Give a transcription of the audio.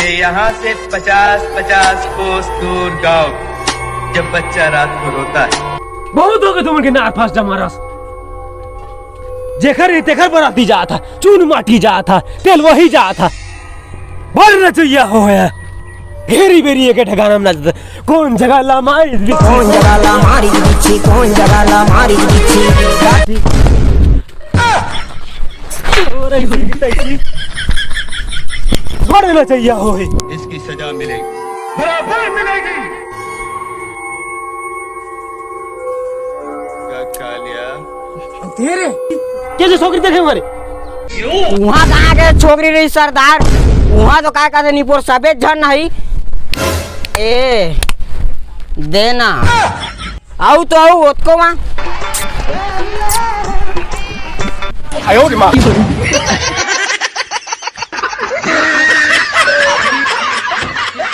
ये यहाँ से 50-50 कोस दूर गांव, जब बच्चा रात को रोता है। बहुत हो गए तुम नार फास जमारस जेखर तेखर बराती जा था, चून माटी जा था, तेल वही जा था। बढ़ना चाहिए हो है हेरी बेरी के ठिकाना में ना कौन जगह ला मारी कौन जगह ला मारी बिच्छी कौन जगह ला मारी बिच्छी बढ़ना चाहिए हो है इसकी सजा मिलेगी, बराबर मिलेगी। कालिया तेरे कैसे छोकरी देखे हमारे वहाँ कहाँ के छोकरी रही सरदार, वहाँ तो क्या कहते निपुर सफेद झन नहीं ए देना आऊ तो आऊ उसको वहाँ आयो रे माँ